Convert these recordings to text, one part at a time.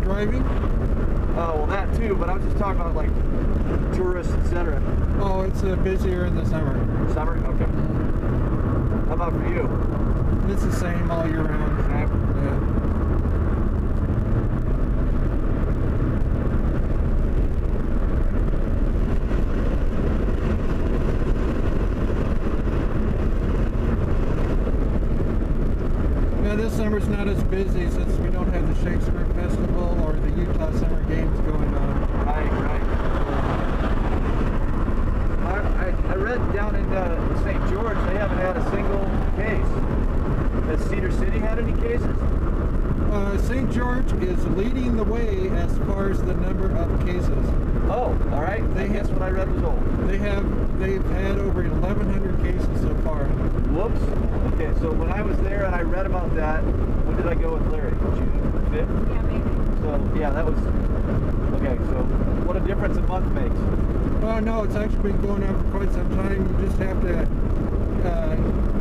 driving? Oh, well, that too, but I was just talking about like tourists, etc. Oh, it's busier in the summer. Summer? Okay. How about for you? It's the same all year round. Same? Yeah. Yeah, this summer's not as busy since we don't have the Shakespeare Festival or the Utah Summer Games going on. Right, right. I read down in St. George they haven't had a single case. Has Cedar City had any cases? St. George is leading the way as far as the number of cases. Oh, all right. I guess what I read was old. They've had over 1,100 cases so far. Whoops. Okay, so when I was there and I read about that, when did I go with Larry? June 5th? Yeah, maybe. So, yeah, that was... Okay, so what a difference a month makes. Oh, no, it's actually been going on for quite some time. You just have to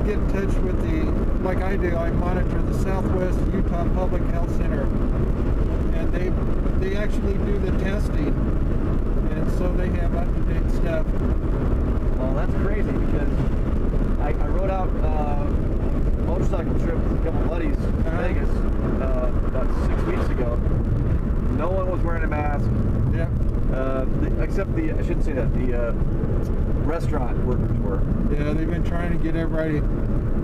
get in touch with like I do, I monitor the Southwest Utah Public Health Center. And they actually do the testing. And so they have up-to-date stuff. Well, that's crazy because I rode out a motorcycle trip with a couple buddies in Vegas about 6 weeks ago. No one was wearing a mask. Yeah. Except I shouldn't say that, the restaurant workers were. Yeah, they've been trying to get everybody.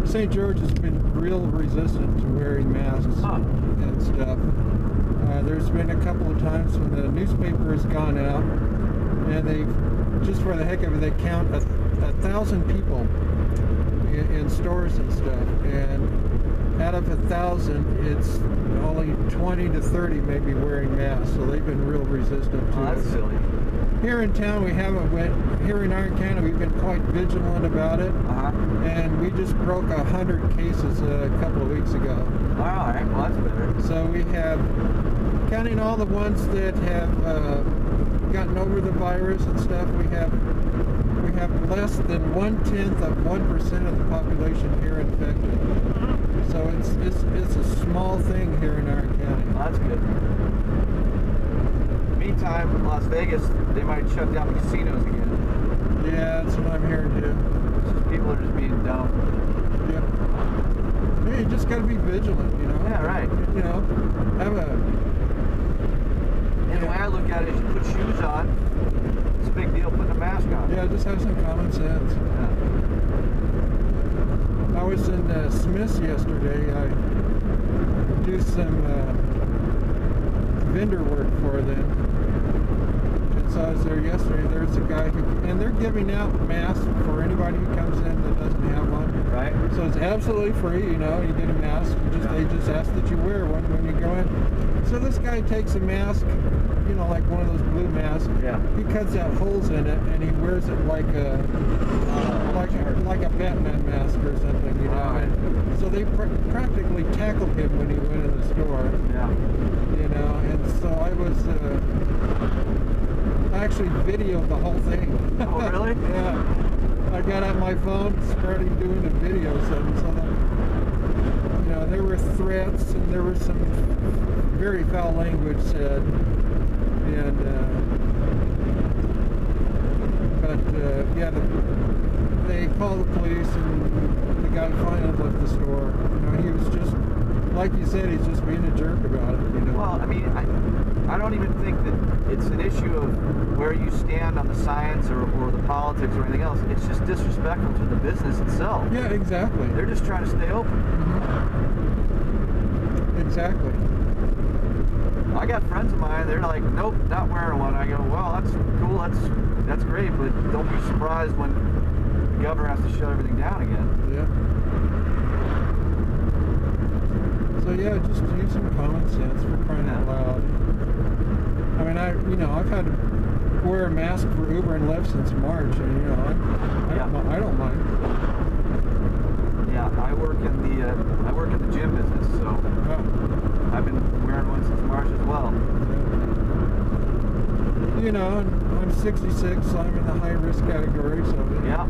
St. George has been real resistant to wearing masks and stuff. There's been a couple of times when the newspaper has gone out and they, just for the heck of it, they count 1,000 people in stores and stuff, and out of 1,000 it's only 20 to 30 maybe wearing masks, so they've been real resistant to that's it. silly. Here in town we haven't here in Iron County we've been quite vigilant about it, and we just broke 100 cases a couple of weeks ago. All right, well that's better. So we have, counting all the ones that have gotten over the virus and stuff, we have less than 1/10 of 1% of the population here infected. So it's a small thing here in Iron County. Well, that's good. Meantime, in Las Vegas, they might shut down the casinos again. Yeah, that's what I'm hearing too. People are just being dumb. Yep. Hey, you just gotta be vigilant, you know? Yeah, right. You know, have a... And the way I look at it is you put shoes on, it's a big deal putting a mask on. Yeah, just have some common sense. Yeah. I was in Smith's yesterday. I do some vendor work for them. And so I was there yesterday. There's a guy and they're giving out masks for anybody who comes in that doesn't have one. Right. So it's absolutely free, you know, you get a mask. They just ask that you wear one when you go in. So this guy takes a mask, you know, like one of those blue masks. Yeah. He cuts out holes in it and he wears it like a Batman mask or something, you know. And so they practically tackled him when he went in the store. Yeah. You know, and so I actually videoed the whole thing. Oh, really? Yeah. I got out my phone, started doing a video of it, so that, you know, there were threats and there was some very foul language said, and they called the police and the guy finally left the store. You know, he was just, like you said, he's just being a jerk about it, you know. Well, I mean, I don't even think that it's an issue of where you stand on the science or the politics or anything else. It's just disrespectful to the business itself. Yeah, exactly. They're just trying to stay open. Mm-hmm. Exactly. I got friends of mine, they're like, nope, not wearing one. I go, well, that's cool, that's great, but don't be surprised when the governor has to shut everything down again. Yeah. So yeah, just use some common sense for crying out loud. I mean, I've had to wear a mask for Uber and Lyft since March, and you know, I don't mind. Yeah, I work in the gym business, so I've been wearing one since March as well. Yeah. You know, I'm 66, so I'm in the high risk category. So yeah.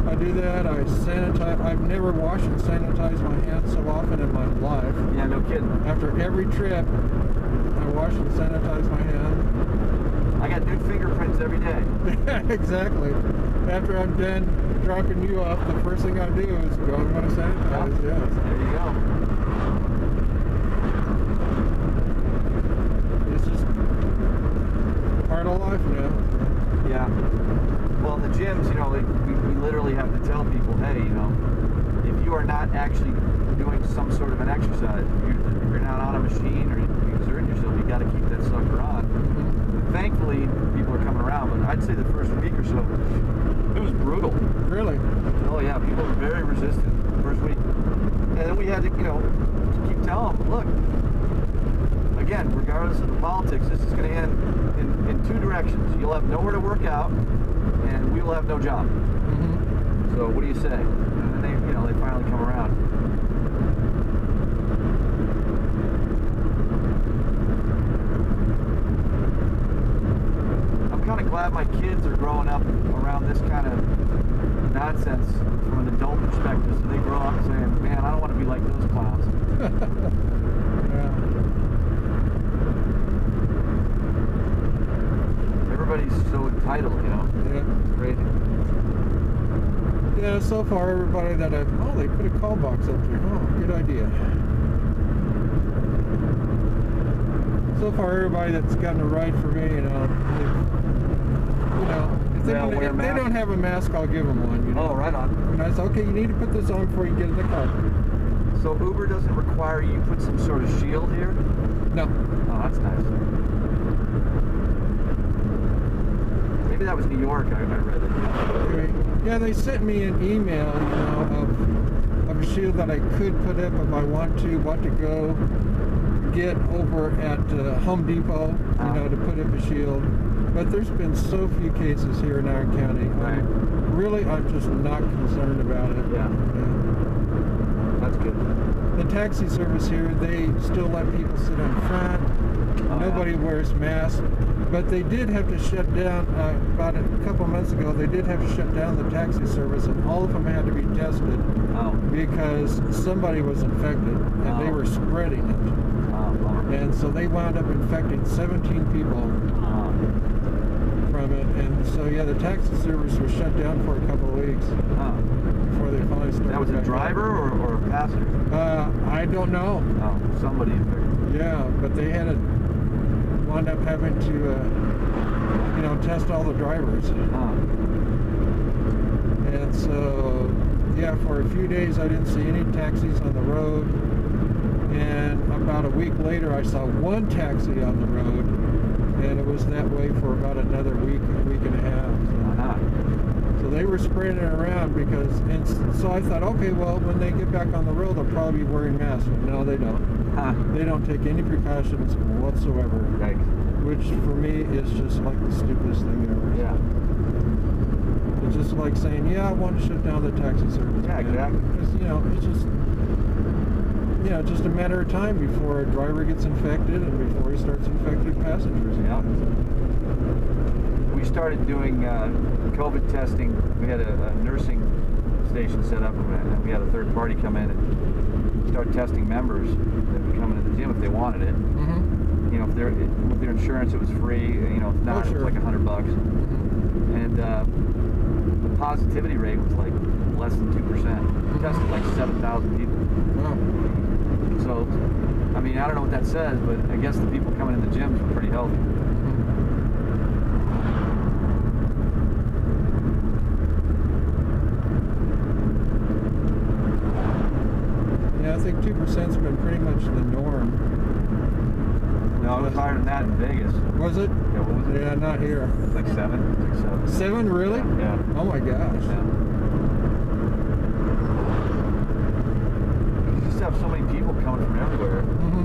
I do that. I sanitize. I've never washed and sanitized my hands so often in my life. Yeah, no kidding. After every trip, I wash and sanitize my hands. I got new fingerprints every day. Exactly. After I'm done dropping you off, the first thing I do is go and want to sanitize. There you go. It's just part of life now. Yeah. Well, in the gyms, you know, we literally have to tell people, hey, you know, if you are not actually doing some sort of an exercise, if you're not on a machine or you're exerting yourself, you got to keep that sucker on. Mm-hmm. Thankfully, people are coming around, but I'd say the first week or so, it was brutal. Really? Oh yeah, people were very resistant the first week. And then we had to, you know, keep telling them, look, again, regardless of the politics, this is going to end in two directions. You'll have nowhere to work out, and we will have no job. Mm-hmm. So what do you say? And then they, you know, they finally come around. I'm kind of glad my kids are growing up around this kind of nonsense from an adult perspective, so they grow up saying, man, I don't want to be like those clowns. Yeah. Everybody's so entitled, you know. Yeah. It's crazy. Yeah, so far everybody that they put a call box up there. Oh, good idea. So far everybody that's gotten a ride for me, if they don't have a mask, I'll give them one. You know? Oh, right on. And I said, okay, you need to put this on before you get in the car. So Uber doesn't require you put some sort of shield here? No. Oh, that's nice. Maybe that was New York, I read it. Yeah, they sent me an email, of a shield that I could put up if I want to go get over at Home Depot, to put up a shield. But there's been so few cases here in our county. Right. I'm just not concerned about it. Yeah. That's good. The taxi service here, they still let people sit in front. Nobody wears masks. But they did have to shut down, about a couple months ago, they did have to shut down the taxi service, and all of them had to be tested because somebody was infected, and they were spreading it. And so they wound up infecting 17 people from it. And so, yeah, the taxi service was shut down for a couple of weeks before they finally started. That was a driver or a passenger? I don't know. Oh, somebody infected. Yeah, but they had to wound up having to, test all the drivers. And so, yeah, for a few days I didn't see any taxis on the road. And about a week later I saw one taxi on the road. And it was that way for about another week and a half. So they were spreading it around so I thought, okay, well, when they get back on the road, they'll probably be wearing masks. But no, they don't. They don't take any precautions whatsoever. Right. Which for me is just like the stupidest thing ever. Yeah. It's just like saying, yeah, I want to shut down the taxi service. Yeah, exactly. Because, it's just a matter of time before a driver gets infected and before he starts infecting passengers. Yeah. We started doing COVID testing. We had a nursing station set up, and we had a third party come in and start testing members that would come into the gym if they wanted it. Mm-hmm. If with their insurance, it was free. If not, it was like $100. Mm-hmm. And the positivity rate was like less than 2%. We tested like 7,000 people. Wow. So, I mean, I don't know what that says, but I guess the people coming in the gyms were pretty healthy. Yeah, I think 2%'s been pretty much the norm. No, it was higher than that in Vegas. Was it? Yeah, what was it? Yeah, not here. Like 7? 7, really? Yeah. Oh my gosh. Yeah. You just have so many people coming from everywhere. Mm-hmm.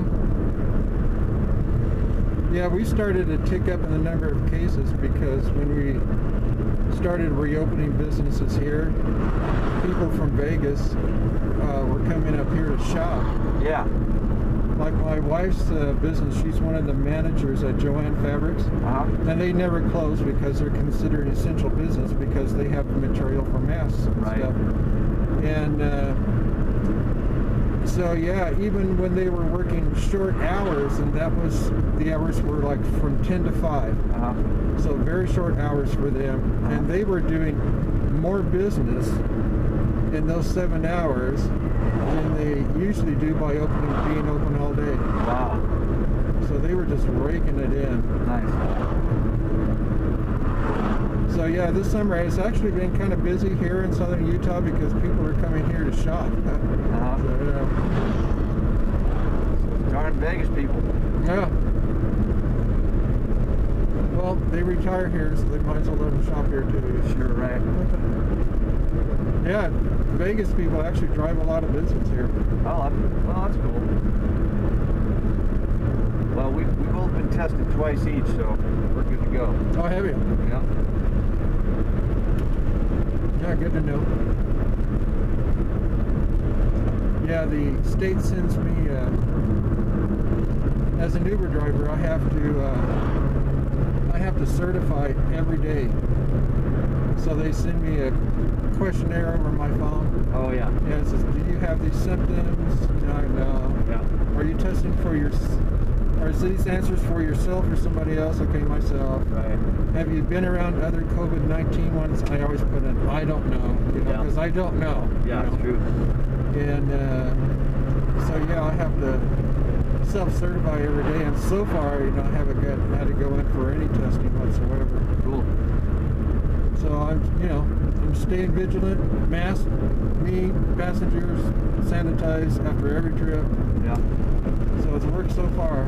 Yeah, we started to tick up in the number of cases because when we started reopening businesses here, people from Vegas were coming up here to shop. Yeah. like my wife's business, she's one of the managers at Joanne Fabrics, and they never close because they're considered an essential business because they have the material for masks and Right. stuff. And so yeah, even when they were working short hours, and that was, the hours were like from 10 to 5. So very short hours for them, and they were doing more business in those 7 hours than they usually do by being open all day. Wow. So they were just raking it in. Nice. So yeah, this summer it's actually been kind of busy here in southern Utah because people are coming here to shop. So, Darn Vegas people. yeah. Well, they retire here, so they might as well let them shop here too. Sure, right. Yeah, Vegas people actually drive a lot of business here. Oh, that's cool. Well, we've both been tested twice each, so we're good to go. Oh, have you? Yeah. Yeah, good to know. Yeah, the state sends me, as an Uber driver, I have to certify every day. So they send me a questionnaire over my phone. Oh, yeah. Yeah, it says, do you have these symptoms? No. Yeah. Are you testing for are these answers for yourself or somebody else? Okay, myself. Right. Have you been around other COVID-19 ones? I always put in, I don't know, because I don't know. Yeah, it's true. And so yeah, I have to self-certify every day, and so far, I haven't had to go in for any testing whatsoever. Cool. So I'm staying vigilant. Mask, me, passengers, sanitize after every trip. Yeah. So it's worked so far.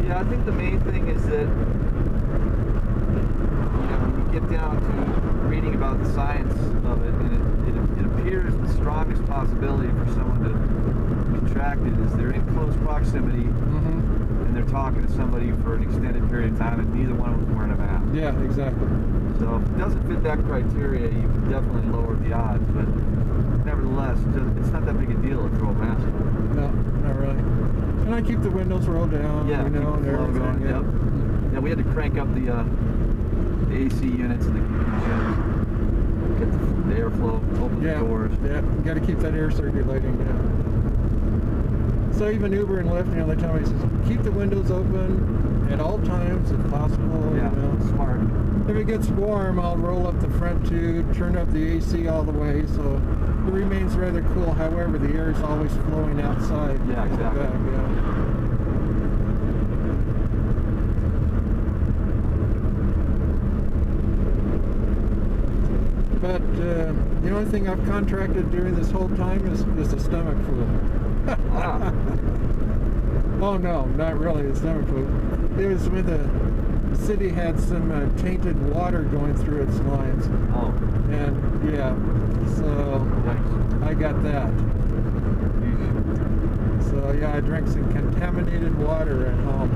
Yeah, I think the main thing is that when you get down to reading about the science of it, and it appears the strongest possibility for someone to contract it is they're in close proximity and they're talking to somebody for an extended period of time and neither one of them's wearing a mask. Yeah, exactly. So if it doesn't fit that criteria, you can definitely lower the odds, but nevertheless, it's not that big a deal to throw a mask on. No, not really. And I keep the windows rolled down, Yeah, and keep the flow everything. going. Yeah. Yep. Yeah, we had to crank up the AC units in the gyms, get the airflow, open the doors. Yeah, you got to keep that air circulating. Yeah. So even Uber and Lyft, they tell me, keep the windows open at all times if possible. Yeah, smart. If it gets warm, I'll roll up the front tube, turn up the AC all the way, so it remains rather cool. However, the air is always flowing outside. Yeah, exactly. Back, But the only thing I've contracted during this whole time is the stomach flu. Oh no, not really the stomach flu. It was when the city had some tainted water going through its lines. Oh. And yeah, so Nice. I got that. So yeah, I drank some contaminated water at home.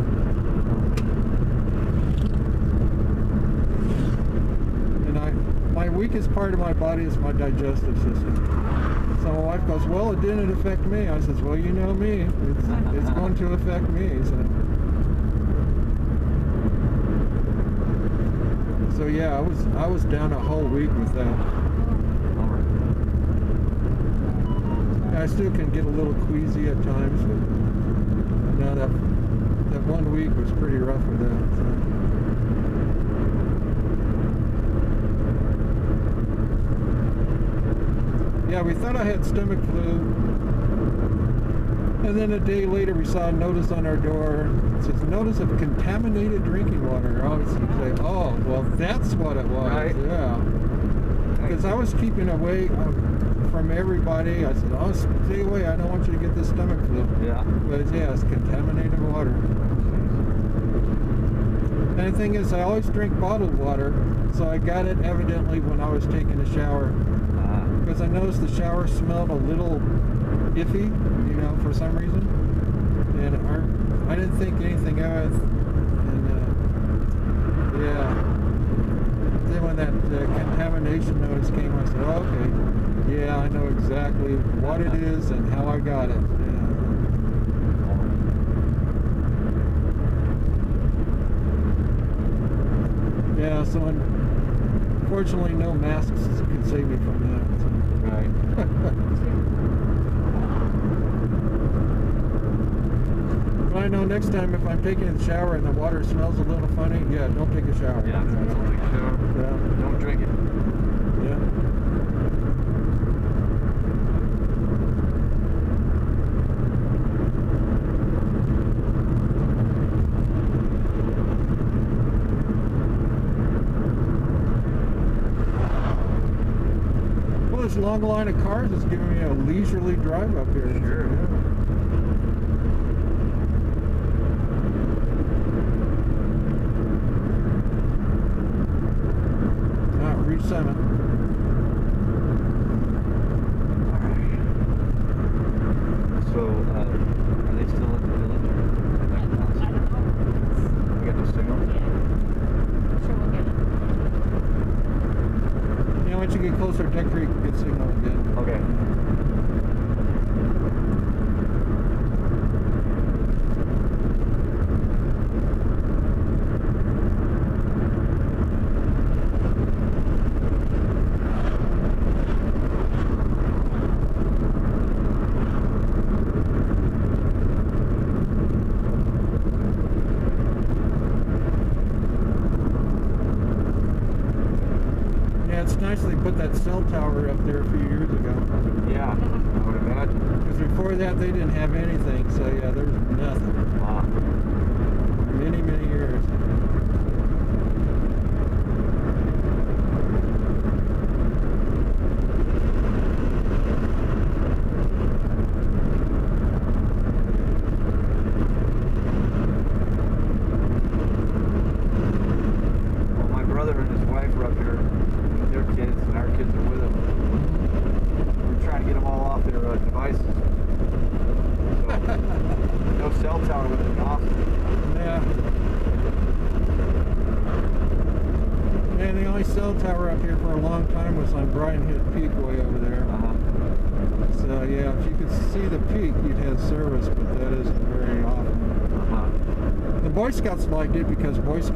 And my weakest part of my body is my digestive system. So my wife goes, well, it didn't affect me. I says, well, you know me. It's going to affect me. So yeah, I was down a whole week with that. I still can get a little queasy at times, but no, that 1 week was pretty rough with that. So. Yeah, we thought I had stomach flu, and then a day later we saw a notice on our door. It says, notice of contaminated drinking water. I always say, oh, well, that's what it was. Right. Yeah. Because I was keeping away from everybody. I said, oh, stay away. I don't want you to get this stomach flu. Yeah. But yeah, it's contaminated water. And the thing is, I always drink bottled water, so I got it evidently when I was taking a shower. Because I noticed the shower smelled a little iffy, for some reason. And I didn't think anything of it. And yeah. Then when that contamination notice came, I said, oh, okay. Yeah, I know exactly what it is and how I got it. Yeah. So unfortunately, no masks can save me from that. So. Right. But I know next time if I'm taking a shower and the water smells a little funny, yeah, don't take a shower. Yeah, don't take a shower. Yeah. Don't drink it. Yeah. Well, this long line of cars is giving me a leisurely drive up here. Sure. Yeah. Route 7. Alright. So, are they still at the village? I don't know. We got the signal? Yeah. Sure, we'll get it. Yeah, once you get closer to Duck Creek, you get signal again. Okay. It's nice they put that cell tower up there a few years ago. Yeah, I would imagine. Because before that, they didn't have anything. So yeah, there was nothing. Wow. Many, many years. Well, my brother and his wife are up here with their kids, and our kids are with them. We're trying to get them all off their devices. So, no cell tower would have been awesome. Yeah. And the only cell tower up here for a long time was on Brian Head Peak way over there. So yeah, if you could see the peak, you'd have service, but that isn't very often. The Boy Scouts liked it because Boy Scouts